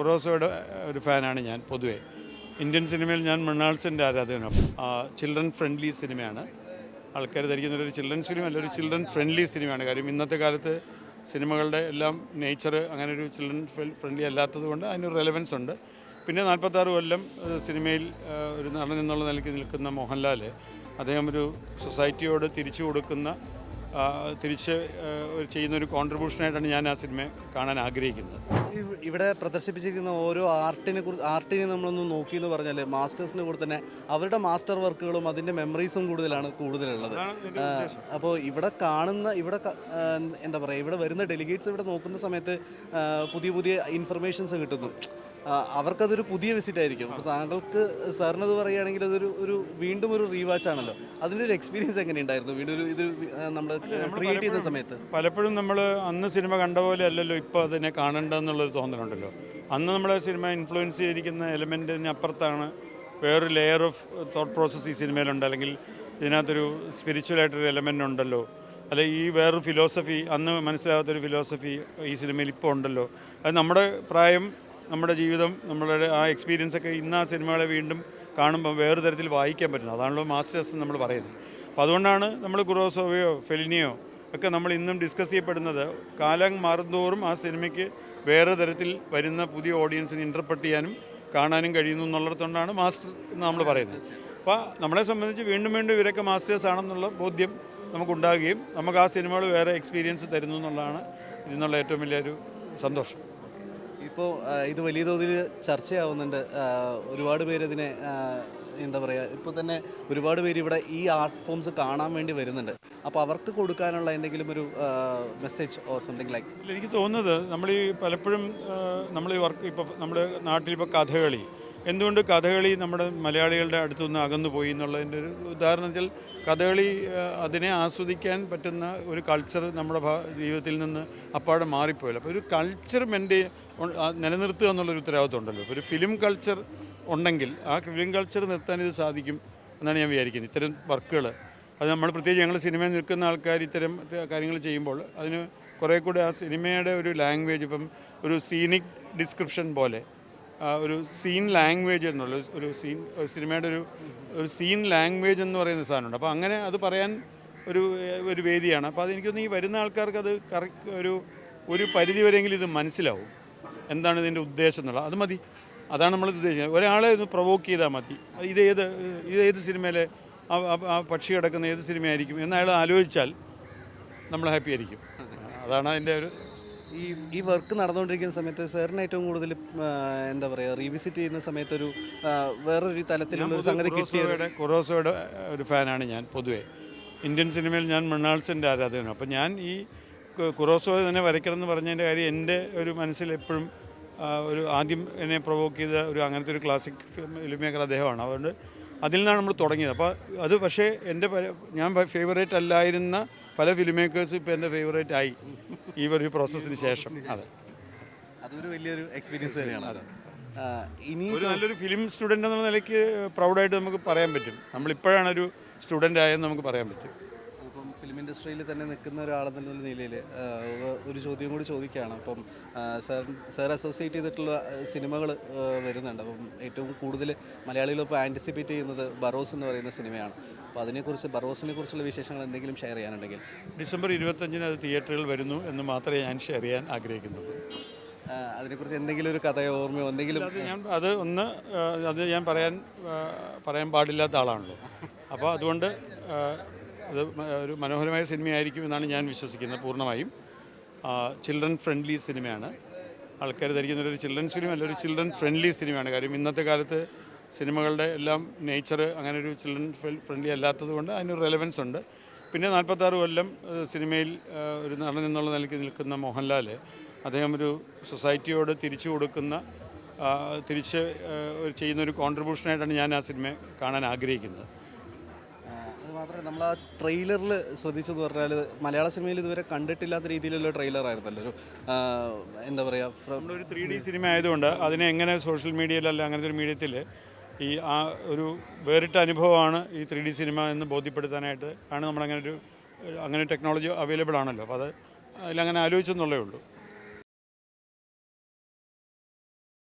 കുറോസോയുടെ ഒരു ഫാനാണ് ഞാൻ പൊതുവേ. ഇന്ത്യൻ സിനിമയിൽ ഞാൻ മൃണാൾസിൻ്റെ ആരാധകനാണ്. ചിൽഡ്രൻ ഫ്രണ്ട്ലി സിനിമയാണ്. ആൾക്കാർ ധരിക്കുന്ന ഒരു ചിൽഡ്രൻസ് ഫിലിം അല്ല, ഒരു ചിൽഡ്രൻ ഫ്രണ്ട്ലി സിനിമയാണ്. കാര്യം ഇന്നത്തെ കാലത്ത് സിനിമകളുടെ എല്ലാം നേച്ചർ അങ്ങനെ ഒരു ചിൽഡ്രൻ ഫ്രണ്ട്ലി അല്ലാത്തത് കൊണ്ട് അതിനൊരു റെലവൻസ് ഉണ്ട്. പിന്നെ 46 കൊല്ലം സിനിമയിൽ ഒരു നടൻ എന്നുള്ള നിലയ്ക്ക് നിൽക്കുന്ന മോഹൻലാൽ, അദ്ദേഹം ഒരു സൊസൈറ്റിയോട് തിരിച്ച് ചെയ്യുന്നൊരു കോൺട്രിബ്യൂഷനായിട്ടാണ് ഞാൻ ആ സിനിമ കാണാൻ ആഗ്രഹിക്കുന്നത്. ഇവിടെ പ്രദർശിപ്പിച്ചിരിക്കുന്ന ഓരോ ആർട്ടിനെ നമ്മളൊന്ന് നോക്കി എന്ന് പറഞ്ഞാൽ മാസ്റ്റേഴ്സിൻ്റെ കൂടെ തന്നെ അവരുടെ മാസ്റ്റർ വർക്കുകളും അതിൻ്റെ മെമ്മറീസും കൂടുതലുള്ളത്. അപ്പോൾ ഇവിടെ എന്താ പറയുക, ഇവിടെ വരുന്ന ഡെലിഗേറ്റ്സ് ഇവിടെ നോക്കുന്ന സമയത്ത് പുതിയ ഇൻഫർമേഷൻസ് കിട്ടുന്നു. അവർക്കതൊരു പുതിയ വിസിറ്റ് ആയിരിക്കും. അപ്പോൾ താങ്കൾക്ക് സാറിനത് പറയുകയാണെങ്കിൽ അതൊരു വീണ്ടും ഒരു റീവാച്ച് ആണല്ലോ. അതിൻ്റെ ഒരു എക്സ്പീരിയൻസ് എങ്ങനെയുണ്ടായിരുന്നു വീണ്ടും ഇത് നമ്മൾ ക്രിയേറ്റ് ചെയ്യുന്ന സമയത്ത്? പലപ്പോഴും നമ്മൾ അന്ന് സിനിമ കണ്ട പോലെ അല്ലല്ലോ ഇപ്പോൾ അതിനെ കാണേണ്ടതെന്നുള്ളൊരു തോന്നലുണ്ടല്ലോ. അന്ന് നമ്മളെ സിനിമ ഇൻഫ്ലുവൻസ് ചെയ്തിരിക്കുന്ന എലമെൻറ്റിന് അപ്പുറത്താണ് വേറൊരു ലെയർ ഓഫ് തോട്ട് പ്രോസസ്സ് ഈ സിനിമയിലുണ്ട്. അല്ലെങ്കിൽ ഇതിനകത്തൊരു സ്പിരിച്വലായിട്ടൊരു എലമെൻ്റ് ഉണ്ടല്ലോ, അല്ലെങ്കിൽ ഈ വേറൊരു ഫിലോസഫി, അന്ന് മനസ്സിലാകാത്തൊരു ഫിലോസഫി ഈ സിനിമയിൽ ഇപ്പോൾ ഉണ്ടല്ലോ. അത് നമ്മുടെ പ്രായം, നമ്മുടെ ജീവിതം, നമ്മളുടെ ആ എക്സ്പീരിയൻസൊക്കെ ഇന്ന് ആ സിനിമകളെ വീണ്ടും കാണുമ്പോൾ വേറെ തരത്തിൽ വായിക്കാൻ പറ്റുന്നത്. അതാണല്ലോ മാസ്റ്റേഴ്സ് എന്ന് നമ്മൾ പറയുന്നത്. അപ്പോൾ അതുകൊണ്ടാണ് നമ്മൾ കുറോസോവയോ ഫെലിനിയോ ഒക്കെ നമ്മൾ ഇന്നും ഡിസ്കസ് ചെയ്യപ്പെടുന്നത്. കാലം മാറുന്തോറും ആ സിനിമയ്ക്ക് വേറെ തരത്തിൽ വരുന്ന പുതിയ ഓഡിയൻസിന് ഇൻ്റർപ്രറ്റ് ചെയ്യാനും കാണാനും കഴിയുന്നു എന്നുള്ളിടത്തോണ്ടാണ് മാസ്റ്റർ എന്ന് നമ്മൾ പറയുന്നത്. അപ്പോൾ നമ്മളെ സംബന്ധിച്ച് വീണ്ടും ഇവരൊക്കെ മാസ്റ്റേഴ്സ് ആണെന്നുള്ള ബോധ്യം നമുക്കുണ്ടാകുകയും നമുക്ക് ആ സിനിമകൾ വേറെ എക്സ്പീരിയൻസ് തരുന്നു എന്നുള്ളതാണ് ഇതിനുള്ള ഏറ്റവും വലിയൊരു സന്തോഷം. ഇപ്പോൾ ഇത് വലിയ തോതിൽ ചർച്ചയാവുന്നുണ്ട്. ഒരുപാട് പേര് ഇതിനെ എന്താ പറയുക, ഇപ്പോൾ തന്നെ ഒരുപാട് പേര് ഇവിടെ ഈ ആർട്ട് ഫോംസ് കാണാൻ വേണ്ടി വരുന്നുണ്ട്. അപ്പോൾ അവർക്ക് കൊടുക്കാനുള്ള എന്തെങ്കിലും ഒരു മെസ്സേജ് ഓർ സംതിങ് ലൈക്ക്? എനിക്ക് തോന്നുന്നത് നമ്മൾ ഈ പലപ്പോഴും നമ്മൾ ഈ വർക്ക് ഇപ്പോൾ നമ്മുടെ നാട്ടിലിപ്പോൾ കഥകളി, എന്തുകൊണ്ട് കഥകളി നമ്മുടെ മലയാളികളുടെ അടുത്തുനിന്ന് അകന്നു പോയി എന്നുള്ളതിൻ്റെ ഒരു ഉദാഹരണത്തിൽ കഥകളി അതിനെ ആസ്വദിക്കാൻ പറ്റുന്ന ഒരു കൾച്ചർ നമ്മുടെ ജീവിതത്തിൽ നിന്ന് അപ്പാടെ മാറിപ്പോയല്ലോ. അപ്പോൾ ഒരു കൾച്ചർ നിലനിർത്തുക എന്നുള്ളൊരു ഉത്തരവാദിത്വം ഉണ്ടല്ലോ. ഒരു ഫിലിം കൾച്ചർ ഉണ്ടെങ്കിൽ ആ ഫിലിം കൾച്ചർ നിർത്താൻ ഇത് സാധിക്കും എന്നാണ് ഞാൻ വിചാരിക്കുന്നത്. ഇത്തരം വർക്കുകൾ അത് നമ്മൾ പ്രത്യേകിച്ച് ഞങ്ങൾ സിനിമയിൽ നിൽക്കുന്ന ആൾക്കാർ ഇത്തരം കാര്യങ്ങൾ ചെയ്യുമ്പോൾ അതിന് കുറേ കൂടെ ആ സിനിമയുടെ ഒരു ലാംഗ്വേജ്, ഇപ്പം ഒരു സീനിക് ഡിസ്ക്രിപ്ഷൻ പോലെ ഒരു സീൻ ലാംഗ്വേജ് എന്നുള്ള ഒരു സിനിമയുടെ ഒരു സീൻ ലാംഗ്വേജ് എന്ന് പറയുന്ന സാധനമുണ്ട്. അപ്പോൾ അങ്ങനെ അത് പറയാൻ ഒരു വേദിയാണ്. അപ്പോൾ അതെനിക്കൊന്ന് ഈ വരുന്ന ആൾക്കാർക്ക് അത് ഒരു പരിധിവരെയെങ്കിലും ഇത് മനസ്സിലാവും എന്താണ് ഇതിൻ്റെ ഉദ്ദേശം എന്നുള്ളത്. അത് മതി, അതാണ് നമ്മൾ ഉദ്ദേശിക്കുന്നത്. ഒരാളെ ഒന്ന് പ്രൊവോക്ക് ചെയ്താൽ മതി. ഇതേത് സിനിമയിലെ ആ പക്ഷി കിടക്കുന്ന ഏത് സിനിമയായിരിക്കും എന്ന് അയാൾ ആലോചിച്ചാൽ നമ്മൾ ഹാപ്പി ആയിരിക്കും. അതാണ് അതിൻ്റെ ഒരു ഈ വർക്ക് നടന്നുകൊണ്ടിരിക്കുന്ന സമയത്ത് സാറിന് ഏറ്റവും കൂടുതൽ എന്താ പറയുക, റീവിസിറ്റ് ചെയ്യുന്ന സമയത്ത് വേറൊരു തലത്തിലുള്ള ഒരു സംഗതി കിട്ടിയ കുറോസോയുടെ ഒരു ഫാനാണ് ഞാൻ പൊതുവേ. ഇന്ത്യൻ സിനിമയിൽ ഞാൻ മൃണാൾസിൻ്റെ ആരാധകനാണ്. അപ്പോൾ ഞാൻ ഈ കുറോസോയെ തന്നെ വരയ്ക്കണം എന്ന് പറഞ്ഞതിൻ്റെ കാര്യം എൻ്റെ ഒരു മനസ്സിൽ എപ്പോഴും ആദ്യം എന്നെ പ്രൊവോക്ക് ചെയ്ത അങ്ങനത്തെ ഒരു ക്ലാസിക് ഫിലിം മേക്കർ അദ്ദേഹമാണ്. അതുകൊണ്ട് അതിൽ നിന്നാണ് നമ്മൾ തുടങ്ങിയത്. അപ്പോൾ അത് പക്ഷേ ഞാൻ ഫേവറേറ്റ് അല്ലായിരുന്ന പല ഫിലിം മേക്കേഴ്സും ഇപ്പോൾ എൻ്റെ ഫേവറേറ്റ് ആയി ഈ ഒരു പ്രോസസ്സിന് ശേഷം. അതൊരു വലിയൊരു എക്സ്പീരിയൻസ് തന്നെയാണ്. ഇനി ഒരു നല്ലൊരു ഫിലിം സ്റ്റുഡൻ്റ് എന്ന നിലയ്ക്ക് പ്രൗഡായിട്ട് നമുക്ക് പറയാൻ പറ്റും. നമ്മളിപ്പോഴാണ് ഒരു സ്റ്റുഡൻ്റ് ആയെന്ന് നമുക്ക് പറയാൻ പറ്റും. അപ്പം ഫിലിം ഇൻഡസ്ട്രിയിൽ തന്നെ നിൽക്കുന്ന ഒരാളെന്നുള്ള നിലയിൽ ഒരു ചോദ്യം കൂടി ചോദിക്കുകയാണ്. അപ്പം സാർ അസോസിയേറ്റ് ചെയ്തിട്ടുള്ള സിനിമകൾ വരുന്നുണ്ട്. അപ്പം ഏറ്റവും കൂടുതൽ മലയാളികളിപ്പോൾ ആൻറ്റിസിപ്പേറ്റ് ചെയ്യുന്നത് ബറോസ് എന്ന് പറയുന്ന സിനിമയാണ്. അപ്പോൾ ബറോസിനെ കുറിച്ചുള്ള വിശേഷങ്ങൾ എന്തെങ്കിലും ഷെയർ ചെയ്യാനുണ്ടെങ്കിൽ? ഡിസംബർ 25 അത് തിയേറ്ററുകൾ വരുന്നു എന്ന് മാത്രമേ ഞാൻ ഷെയർ ചെയ്യാൻ ആഗ്രഹിക്കുന്നുള്ളൂ. അതിനെക്കുറിച്ച് എന്തെങ്കിലും ഒരു കഥയോ ഓർമ്മയോ എന്തെങ്കിലും? അത് ഞാൻ പറയാൻ പാടില്ലാത്ത ആളാണല്ലോ. അപ്പോൾ അതുകൊണ്ട് അത് ഒരു മനോഹരമായ സിനിമയായിരിക്കും എന്നാണ് ഞാൻ വിശ്വസിക്കുന്നത് പൂർണ്ണമായും. ചിൽഡ്രൻ ഫ്രണ്ട്ലി സിനിമയാണ്. ആൾക്കാർ ധരിക്കുന്ന ഒരു ചിൽഡ്രൻസ് ഫിലിം അല്ല, ഒരു ചിൽഡ്രൻ ഫ്രണ്ട്ലി സിനിമയാണ്. കാര്യം ഇന്നത്തെ കാലത്ത് സിനിമകളുടെ എല്ലാം നേച്ചർ അങ്ങനെ ഒരു ചിൽഡ്രൻ ഫ്രണ്ട്ലി അല്ലാത്തത് കൊണ്ട് അതിനൊരു റെലവൻസ് ഉണ്ട്. പിന്നെ 46 കൊല്ലം സിനിമയിൽ ഒരു നടൻ എന്നുള്ള നിലയ്ക്ക് നിൽക്കുന്ന മോഹൻലാൽ, അദ്ദേഹം ഒരു സൊസൈറ്റിയോട് തിരിച്ച് ചെയ്യുന്നൊരു കോൺട്രിബ്യൂഷനായിട്ടാണ് ഞാൻ ആ സിനിമ കാണാൻ ആഗ്രഹിക്കുന്നത്. അതുമാത്രമല്ല, നമ്മൾ ആ ട്രെയിലറിൽ ശ്രദ്ധിച്ചെന്ന് പറഞ്ഞാൽ മലയാള സിനിമയിൽ ഇതുവരെ കണ്ടിട്ടില്ലാത്ത രീതിയിലുള്ള ട്രെയിലർ ആയിരുന്നല്ലോ. എന്താ പറയുക, നമ്മളൊരു 3D സിനിമ ആയതുകൊണ്ട് അതിനെ എങ്ങനെ സോഷ്യൽ മീഡിയയിലല്ല അങ്ങനത്തെ ഒരു മീഡിയത്തിൽ ഒരു വേറിട്ട അനുഭവമാണ് ഈ 3D സിനിമ എന്ന് ബോധ്യപ്പെടുത്താനായിട്ട് ആണ് നമ്മളങ്ങനെ ഒരു ടെക്നോളജി അവൈലബിൾ ആണല്ലോ. അപ്പോൾ അതിലങ്ങനെ ആലോചിച്ചെന്നുള്ളേ ഉള്ളൂ.